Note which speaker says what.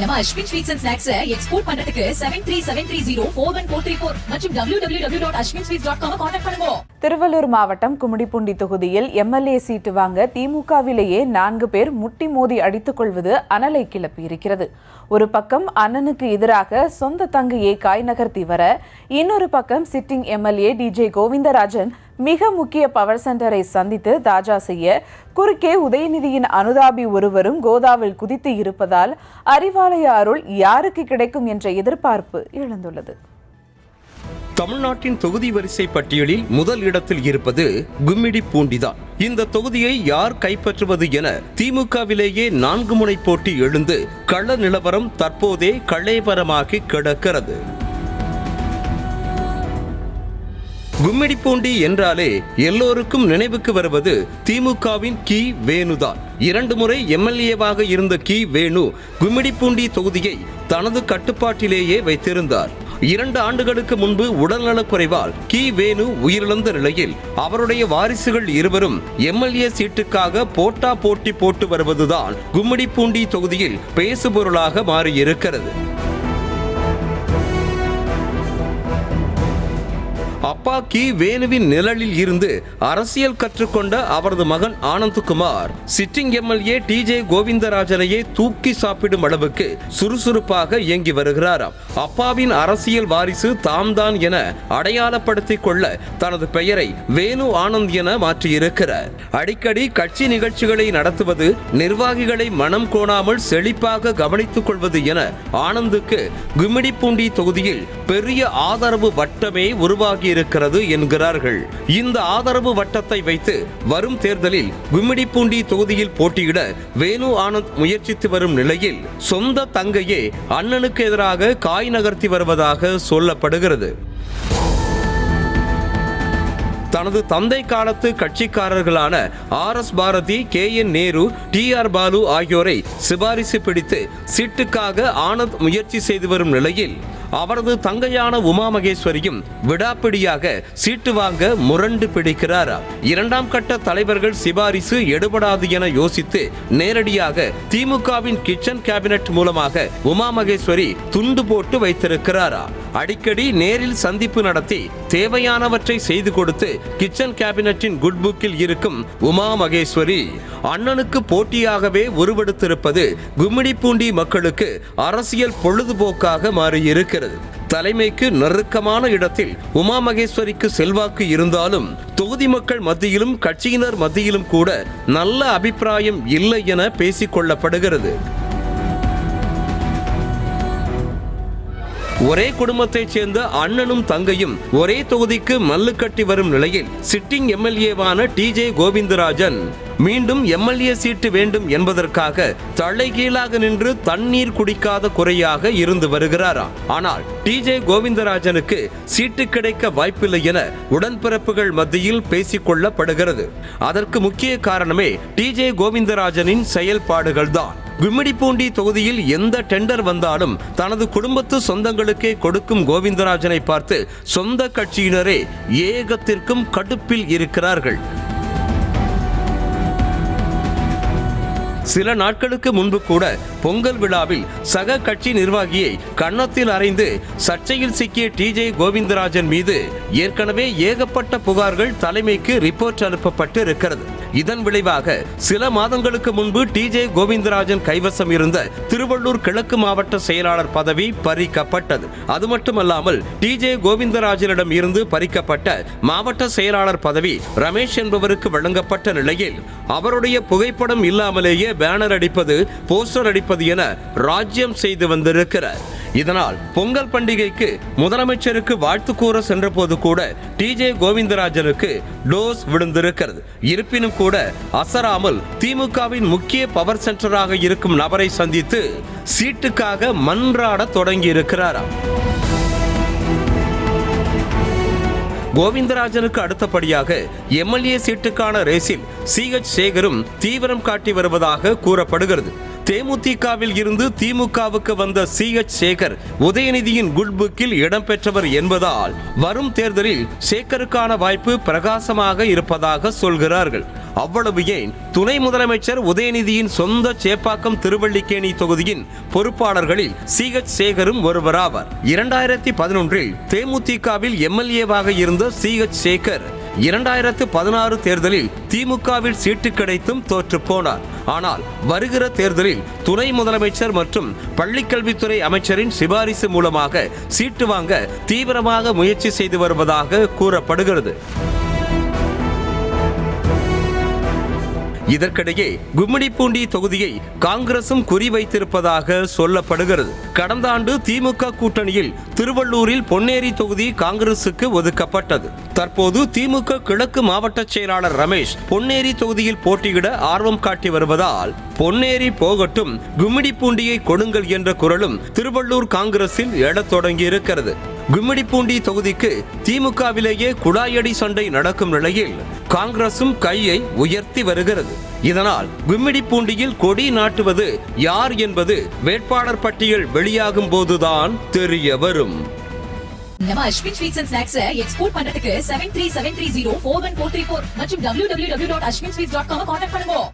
Speaker 1: நம்ம Ashwin sweets and snacks export பண்றதுக்கு 7373041434 மற்றும் www.ashwinsweets.com கான்டாக்ட் பண்ணுங்க.
Speaker 2: திருவள்ளூர் மாவட்டம் கும்மிடிப்பூண்டி தொகுதியில் எம்எல்ஏ சீட்டு வாங்க திமுகவிலேயே 4 பேர் முட்டி மோதி அடித்துக் கொள்வது அனலை கிளப்பியிருக்கிறது. ஒரு பக்கம் அண்ணனுக்கு எதிராக சொந்த தங்கையை காய் நகர்த்தி வர, இன்னொரு பக்கம் சிட்டிங் எம்எல்ஏ டிஜே கோவிந்தராஜன் மிக முக்கிய பவர் சென்டரை சந்தித்து தாஜா செய்ய, குறுக்கே உதயநிதியின் அனுதாபி ஒருவரும் கோதாவில் குதித்து இருப்பதால் அறிவாலய அருள் யாருக்கு கிடைக்கும் என்ற எதிர்பார்ப்பு எழுந்துள்ளது.
Speaker 3: தமிழ்நாட்டின் தொகுதி வரிசை பட்டியலில் முதல் இடத்தில் இருப்பது கும்மிடிப்பூண்டிதான். இந்த தொகுதியை யார் கைப்பற்றுவது என திமுகவிலேயே 4 முனை போட்டி எழுந்து கள நிலவரம் தற்போதே கள்ளேபரமாகி கிடக்கிறது. கும்மிடிப்பூண்டி என்றாலே எல்லோருக்கும் நினைவுக்கு வருவது திமுகவின் கி வேணுதான். 2 முறை எம்எல்ஏவாக இருந்த கி வேணு கும்மிடிப்பூண்டி தொகுதியை தனது கட்டுப்பாட்டிலேயே வைத்திருந்தார். 2 ஆண்டுகளுக்கு முன்பு உடல்நலக்குறைவால் கி வேணு உயிரிழந்த நிலையில் அவருடைய வாரிசுகள் இருவரும் எம்எல்ஏ சீட்டுக்காக போட்டா போட்டி போட்டு வருவதுதான் கும்மிடிப்பூண்டி தொகுதியில் பேசுபொருளாக மாறியிருக்கிறது. அப்பா கி வேணுவின் நிழலில் இருந்து அரசியல் கற்றுக்கொண்ட அவரது மகன் ஆனந்த்குமார் சிட்டிங் எம்எல்ஏ டிஜே கோவிந்தராஜனையே தூக்கி சாப்பிடும் அளவுக்கு சுறுசுறுப்பாக இயங்கி வருகிறாராம். அப்பாவின் அரசியல் வாரிசு தாம்தான் என அடையாளப்படுத்திக் கொள்ள தனது பெயரை வேணு ஆனந்த் என மாற்றியிருக்கிறார். அடிக்கடி கட்சி நிகழ்ச்சிகளை நடத்துவது, நிர்வாகிகளை மனம் கோணாமல் செழிப்பாக கவனித்துக் கொள்வது என ஆனந்துக்கு கும்மிடிப்பூண்டி தொகுதியில் பெரிய ஆதரவு வட்டமே உருவாகி இருக்கிறது என்கிறார்கள். இந்த ஆதரவு வட்டத்தை வைத்து வரும் தேர்தலில் கும்மிடிப்பூண்டி தொகுதியில் போட்டியிட வேணு ஆனந்த் முயற்சித்து வரும் நிலையில் சொந்த தங்கையே அண்ணனுக்கு எதிராக காய் நகர்த்தி வருவதாக சொல்லப்படுகிறது. தனது தந்தை காலத்து கட்சிக்காரர்களான RS Bharathi, KN Nehru, TR Balu ஆகியோரை சிபாரிசு பிடித்து சீட்டுக்காக ஆனந்த் முயற்சி செய்து வரும் நிலையில் அவரது தங்கையான உமா மகேஸ்வரியும் விடாப்பிடியாக சீட்டு வாங்க முரண்டு பிடிக்கிறாரா. 2ஆம் கட்ட தலைவர்கள் சிபாரிசு எடுபடாது என யோசித்து நேரடியாக திமுகவின் கிச்சன் கேபினட் மூலமாக உமா மகேஸ்வரி துண்டு போட்டு வைத்திருக்கிறாரா. அடிக்கடி நேரில் சந்திப்பு நடத்தி தேவையானவற்றை செய்து கொடுத்து கிச்சன் கேபினட்டின் குட் புக்கில் இருக்கும் உமா மகேஸ்வரி அண்ணனுக்கு போட்டியாகவே உருவெடுத்திருப்பது கும்மிடிப்பூண்டி மக்களுக்கு அரசியல் பொழுதுபோக்காக மாறியிருக்கிறது. தலைமைக்கு நெருக்கமான இடத்தில் உமா மகேஸ்வரிக்கு செல்வாக்கு இருந்தாலும் தொகுதி மக்கள் மத்தியிலும் கட்சியினர் மத்தியிலும் கூட நல்ல அபிப்பிராயம் இல்லை என பேசிக் கொள்ளப்படுகிறது. ஒரே குடும்பத்தைச் சேர்ந்த அண்ணனும் தங்கையும் ஒரே தொகுதிக்கு மல்லு கட்டி வரும் நிலையில் சிட்டிங் எம்எல்ஏவான டிஜே கோவிந்தராஜன் மீண்டும் எம்எல்ஏ சீட்டு வேண்டும் என்பதற்காக தலைகீழாக நின்று தண்ணீர் குடிக்காத குறையாக இருந்து வருகிறாராம். ஆனால் டிஜே கோவிந்தராஜனுக்கு சீட்டு கிடைக்க வாய்ப்பில்லை என உடன்பிறப்புகள் மத்தியில் பேசிக் கொள்ளப்படுகிறது. அதற்கு முக்கிய காரணமே டிஜே கோவிந்தராஜனின் செயல்பாடுகள் தான். கும்மிடிப்பூண்டி தொகுதியில் எந்த டெண்டர் வந்தாலும் தனது குடும்பத்து சொந்தங்களுக்கே கொடுக்கும் கோவிந்தராஜனை பார்த்து சொந்த கட்சியினரே ஏகத்திற்கும் கடுப்பில் இருக்கிறார்கள். சில நாட்களுக்கு முன்பு கூட பொங்கல் விழாவில் சக கட்சி நிர்வாகியை கன்னத்தில் அறைந்து சர்ச்சையில் சிக்கிய டிஜே கோவிந்தராஜன் மீது ஏற்கனவே ஏகப்பட்ட புகார்கள் தலைமைக்கு ரிப்போர்ட் அனுப்பப்பட்டு இருக்கிறது. இதன் விளைவாக சில மாதங்களுக்கு முன்பு டிஜே கோவிந்தராஜன் கைவசம் இருந்த திருவள்ளூர் கிழக்கு மாவட்ட செயலாளர் பதவி பறிக்கப்பட்டது. அது மட்டுமல்லாமல் டிஜே கோவிந்தராஜனிடம் இருந்து பறிக்கப்பட்ட மாவட்ட செயலாளர் பதவி ரமேஷ் என்பவருக்கு வழங்கப்பட்ட நிலையில் அவருடைய புகைப்படம் இல்லாமலேயே பேனர் அடிப்பது, போஸ்டர் அடிப்பது என ராஜ்யம் செய்து வந்திருக்கிறார். இதனால் பொங்கல் பண்டிகைக்கு முதலமைச்சருக்கு வாழ்த்து கூற சென்ற போது கூட டிஜே கோவிந்தராஜனுக்கு டோஸ் விழுந்திருக்கிறது. இருப்பினும் கூட அசராமல் திமுகவின் முக்கிய பவர் சென்டராக இருக்கும் நபரை சந்தித்து சீட்டுக்காக மன்றாட தொடங்கி இருக்கிறாராம். கோவிந்தராஜனுக்கு அடுத்தபடியாக எம்எல்ஏ சீட்டுக்கான ரேஸில் CH சேகரும் தீவிரம் காட்டி வருவதாக கூறப்படுகிறது. தேமுதிகவில் இருந்து திமுகவுக்கு வந்த CH சேகர் உதயநிதியின் குட் புக்கில் இடம்பெற்றவர் என்பதால் வரும் தேர்தலில் சேகருக்கான வாய்ப்பு பிரகாசமாக இருப்பதாக சொல்கிறார்கள். அவ்வளவு ஏன் துணை முதலமைச்சர் உதயநிதியின் சொந்த சேப்பாக்கம் திருவல்லிக்கேணி தொகுதியின் பொறுப்பாளர்களில் CH சேகரும் ஒருவராவார். 2011 தேமுதிகவில் எம்எல்ஏவாக இருந்த CH சேகர் 2016 தேர்தலில் திமுகவில் சீட்டு கிடைத்தும் தோற்று போனார். ஆனால் வருகிற தேர்தலில் துணை முதலமைச்சர் மற்றும் பள்ளிக்கல்வித்துறை அமைச்சரின் சிபாரிசு மூலமாக சீட்டு வாங்க தீவிரமாக முயற்சி செய்து வருவதாக கூறப்படுகிறது. இதற்கிடையே கும்மிடிப்பூண்டி தொகுதியை காங்கிரசும் குறிவைத்திருப்பதாக சொல்லப்படுகிறது. கடந்த ஆண்டு திமுக கூட்டணியில் திருவள்ளூரில் பொன்னேரி தொகுதி காங்கிரசுக்கு ஒதுக்கப்பட்டது. தற்போது திமுக கிழக்கு மாவட்ட செயலாளர் ரமேஷ் பொன்னேரி தொகுதியில் போட்டியிட ஆர்வம் காட்டி வருவதால் பொன்னேரி போகட்டும், கும்மிடிப்பூண்டியை கொடுங்கள் என்ற குரலும் திருவள்ளூர் காங்கிரஸில் எழத் தொடங்கி இருக்கிறது. கும்மிடிப்பூண்டி தொகுதிக்கு திமுகவிலேயே குழாயடி சண்டை நடக்கும் நிலையில் காங்கிரசும் கையை உயர்த்தி வருகிறது. இதனால் கும்மிடிப்பூண்டியில் கொடி நாட்டுவது யார் என்பது வேட்பாளர் பட்டியல் வெளியாகும் போதுதான் தெரிய வரும்.
Speaker 1: நம்ம Ashwin sweets and snacks export பண்றதுக்கு 7373041434 மற்றும் www.ashwinsweets.com கான்டாக்ட் பண்ணுங்க.